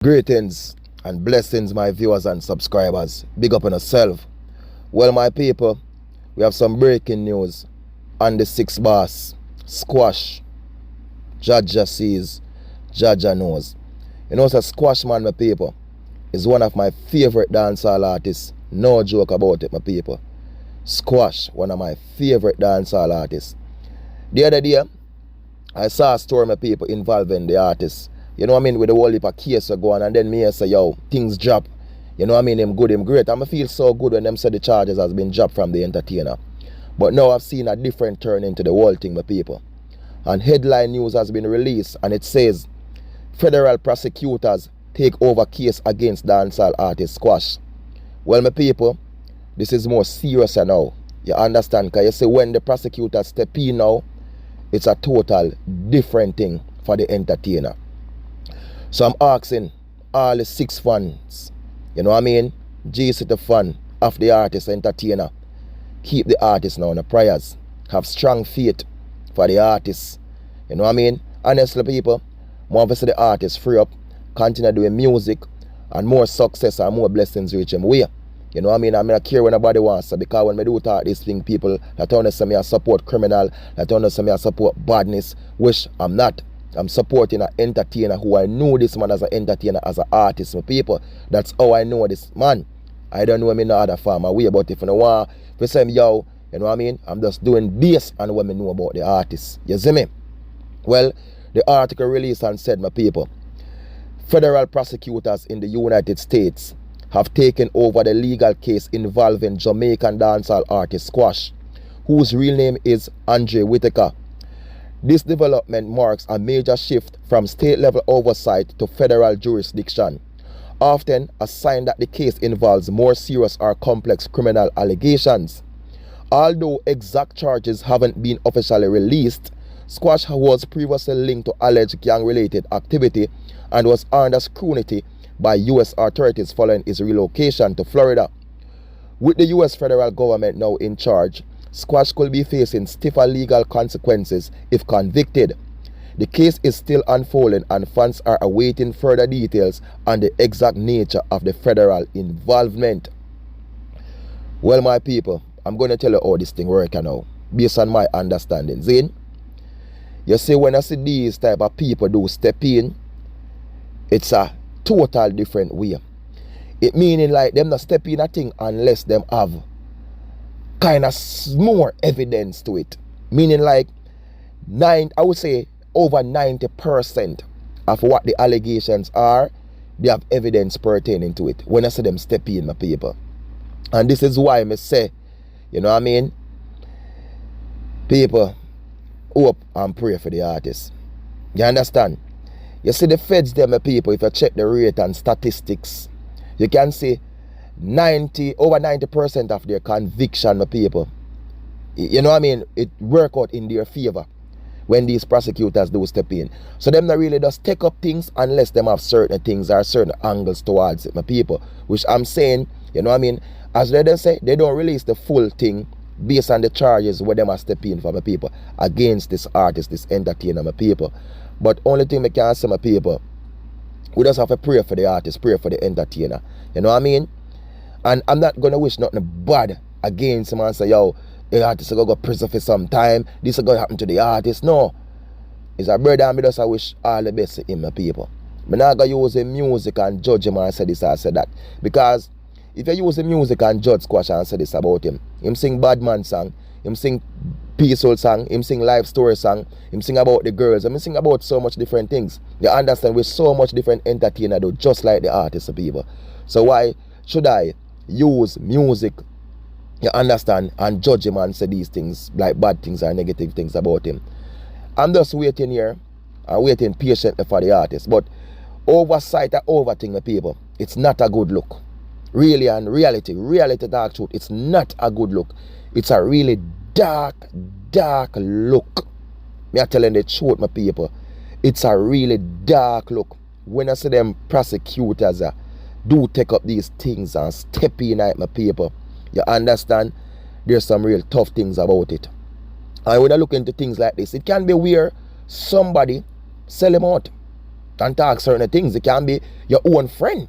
Greetings and blessings, my viewers and subscribers. Big up on yourself. Well, my people, we have some breaking news on the six boss. Squash. Jaja sees, Jaja knows. You know, so Squash, man, my people, is one of my favorite dancehall artists. No joke about it, my people. Squash, one of my favorite dancehall artists. The other day, I saw a story, my people, involving the artist. You know what I mean? With the whole heap of case going, and then me say, yo, things drop. You know what I mean? Him good, him great. And I feel so good when them say the charges has been dropped from the entertainer. But now I've seen a different turn into the whole thing, my people. And headline news has been released, and it says, federal prosecutors take over case against dancehall artist Squash. Well, my people, this is more serious now. You understand? Because you see, when the prosecutors step in now, it's a total different thing for the entertainer. So I'm asking all the six fans, you know what I mean? GC the fan of the artist, entertainer. Keep the artist now in the prayers. Have strong faith for the artist. You know what I mean? Honestly, people, more of the artist free up, continue doing music, and more success and more blessings reach him way. You know what I mean? I mean, I care when nobody wants to, because when I do talk this thing, people that don't say me I support criminal, that don't say me I support badness, which I'm not. I'm supporting an entertainer who I know this man as an entertainer, as an artist, my people. That's how I know this man. I don't know him in no other form of way, but if you know what, if you say me, yo, you know what I mean? I'm just doing this and what I know about the artist. You see me? Well, the article released and said, my people, federal prosecutors in the United States have taken over the legal case involving Jamaican dancehall artist Squash, whose real name is Andre Whitaker. This development marks a major shift from state-level oversight to federal jurisdiction, often a sign that the case involves more serious or complex criminal allegations. Although exact charges haven't been officially released, Squash was previously linked to alleged gang-related activity and was under scrutiny by U.S. authorities following his relocation to Florida. With the U.S. federal government now in charge, Squash could be facing stiffer legal consequences if convicted. The case is still unfolding, and fans are awaiting further details on the exact nature of the federal involvement. Well, my people, I'm going to tell you how this thing works now, based on my understanding. Zane, you see, when I see these type of people do step in, it's a total different way. It meaning like them not step in a thing unless them have kind of more evidence to it. Meaning like I would say over 90% of what the allegations are, they have evidence pertaining to it. When I see them step in, my people. And this is why I say, you know what I mean? People, hope and pray for the artists. You understand? You see the feds them, my people, if you check the rate and statistics, you can see over 90% of their conviction, my people, you know what I mean, it work out in their favor when these prosecutors do step in. So them not really just take up things unless them have certain things or certain angles towards it, my people. Which I'm saying, you know what I mean, as they say, they don't release the full thing based on the charges where them are step in for my people against this artist, this entertainer, my people. But only thing I can say, my people, we just have to pray for the artist, pray for the entertainer. You know what I mean? And I'm not going to wish nothing bad against him and say, yo, the artist is going to go prison for some time. This is going to happen to the artist. No. It's a brother, and I just wish all the best to him, my people. I'm not going to use the music and judge him and say this or say that. Because if you use the music and judge Squash and say this about him sing bad man song, him sing peaceful song, him sing life story song, him sing about the girls, him sing about so much different things. You understand? With so much different entertainer do, just like the artists, people. So why should I use music, you understand, and judge him and say these things like bad things or negative things about him? I'm just waiting here and waiting patiently for the artist. But oversight or overthink, my people, it's not a good look. Really, and reality, dark truth, it's not a good look. It's a really dark look. Me are telling the truth, my people. It's a really dark look. When I see them prosecutors do take up these things and step in at my people, you understand, there's some real tough things about it. And when I look into things like this, it can be where somebody sell him out. and talk certain things. It can be your own friend,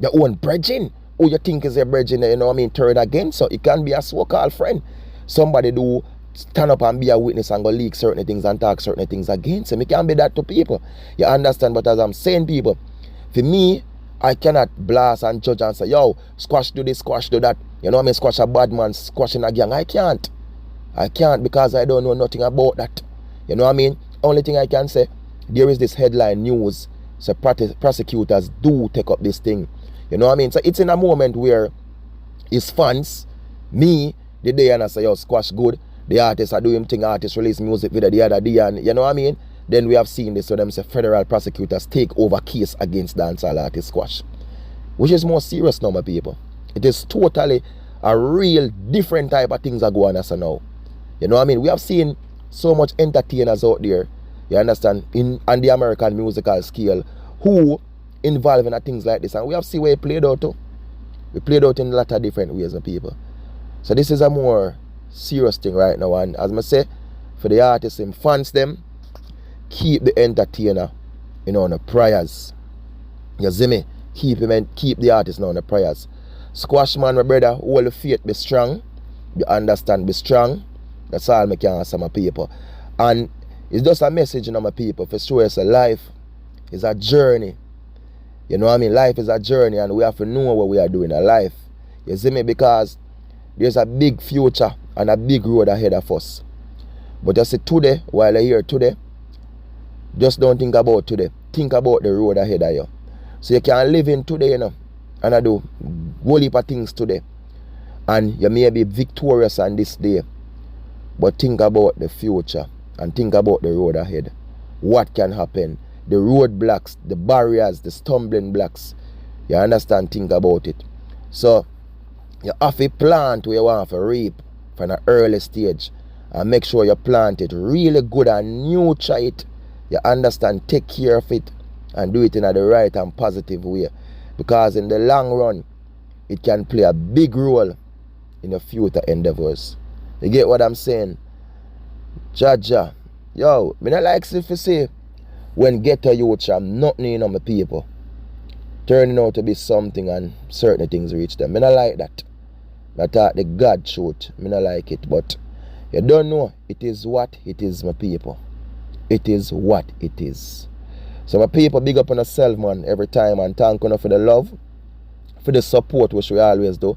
your own brethren, who you think is your brethren, you know what I mean, turn against. So it can be a so-called friend. Somebody do stand up and be a witness and go leak certain things and talk certain things against him. It can be that to people. You understand? But as I'm saying, people, for me, I cannot blast and judge and say, yo, squash do this, squash do that. You know what I mean? Squash a bad man, squashing a gang. I can't because I don't know nothing about that. You know what I mean? Only thing I can say, there is this headline news. So prosecutors do take up this thing. You know what I mean? So it's in a moment where his fans, me, the day and I say, yo, squash good. The artists are doing thing, artists release music video the other day, and you know what I mean? Then we have seen this, so them say federal prosecutors take over case against dancehall artist Squash. Which is more serious now, my people. It is totally a real different type of things are going on now. You know what I mean? We have seen so much entertainers out there, you understand, on the American musical scale, who involved in things like this, and we have seen where it played out too. We played out in a lot of different ways, my people. So this is a more serious thing right now, and as I say, for the artists and fans them, keep the entertainer, you know, on the prayers. You see me? Keep the artist now on the prayers. Squash man, my brother, hold the faith, be strong. You understand, be strong. That's all I can answer my people. And it's just a message, you know, my people, for sure it's a life, it's a journey. You know what I mean? Life is a journey, and we have to know what we are doing in life. You see me? Because there's a big future and a big road ahead of us. But just say today, while you're here today, just don't think about today. Think about the road ahead of you. So you can live in today, you know, and I do whole heap of things today. And you may be victorious on this day. But think about the future and think about the road ahead. What can happen? The roadblocks, the barriers, the stumbling blocks. You understand? Think about it. So you have to plant where you want to reap from an early stage. And make sure you plant it really good and nurture it. You understand? Take care of it and do it in the right and positive way. Because in the long run, it can play a big role in your future endeavors. You get what I'm saying? Jaja. Yo, me not like if you say when get a youth I'm nothing in on my people. Turning out to be something and certain things reach them. Me not like that. I thought the God truth. Me not like it. But you don't know. It is what it is, my people. It is what it is. So my people, big up on yourself, man, every time, and thank you for the love, for the support, which we always do.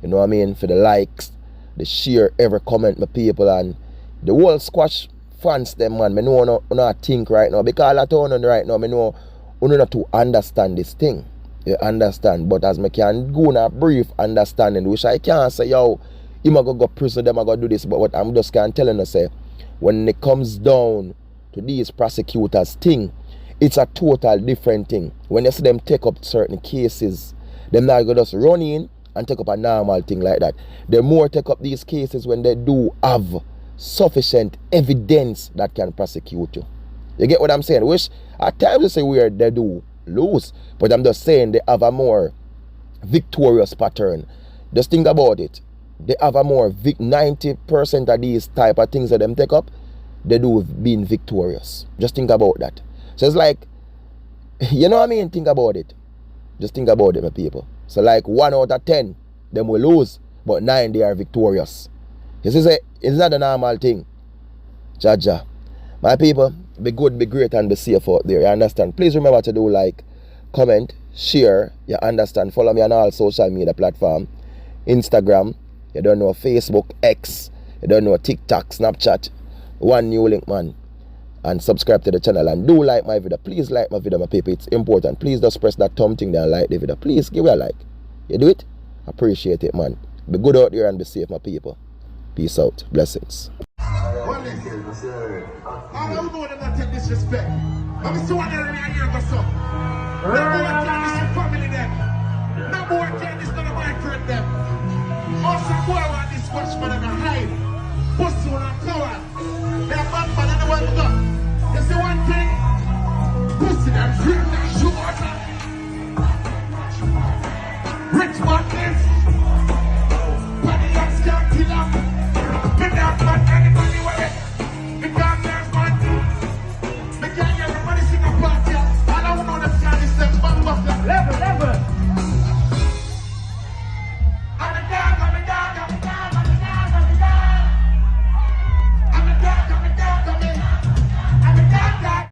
You know what I mean? For the likes, the share, every comment, my people, and the whole Squash fans, them, man. I know not think right now, because I don't know right now, I know not to understand this thing. You understand? But as I can go in a brief understanding, which I can't say, yo, you might go prison, them I go do this, but what I'm just can't telling you, say, when it comes down to these prosecutors thing, it's a total different thing. When you see them take up certain cases, them not going to just run in and take up a normal thing like that. They more take up these cases when they do have sufficient evidence that can prosecute you. You get what I'm saying? Which at times you say where they do lose, but I'm just saying they have a more victorious pattern. Just think about it. They have a more 90% of these type of things that them take up, they do being victorious. Just think about that. So it's like, you know what I mean? Think about it. Just think about it, my people. So like 1 out of 10, them will lose, but 9 they are victorious. You see, it's not a normal thing. Jaja. My people, be good, be great, and be safe out there. You understand? Please remember to do like, comment, share. You understand? Follow me on all social media platforms. Instagram, you don't know, Facebook, X, you don't know, TikTok, Snapchat. One NEWLINK, man. And subscribe to the channel and do like my video. Please like my video, my people. It's important. Please just press that thumb thing there and like the video. Please give it a like. You do it? Appreciate it, man. Be good out there and be safe, my people. Peace out. Blessings. Well, listen. I don't know them that take disrespect. I'm still wondering if you're going to suffer. No more can this your family them. No more can this none of my friend them. Also, boy want this watchman and a hide. Pussy on a coward. They're bad man and the one done. You see one thing? Pussy them, drink and short. Rich man.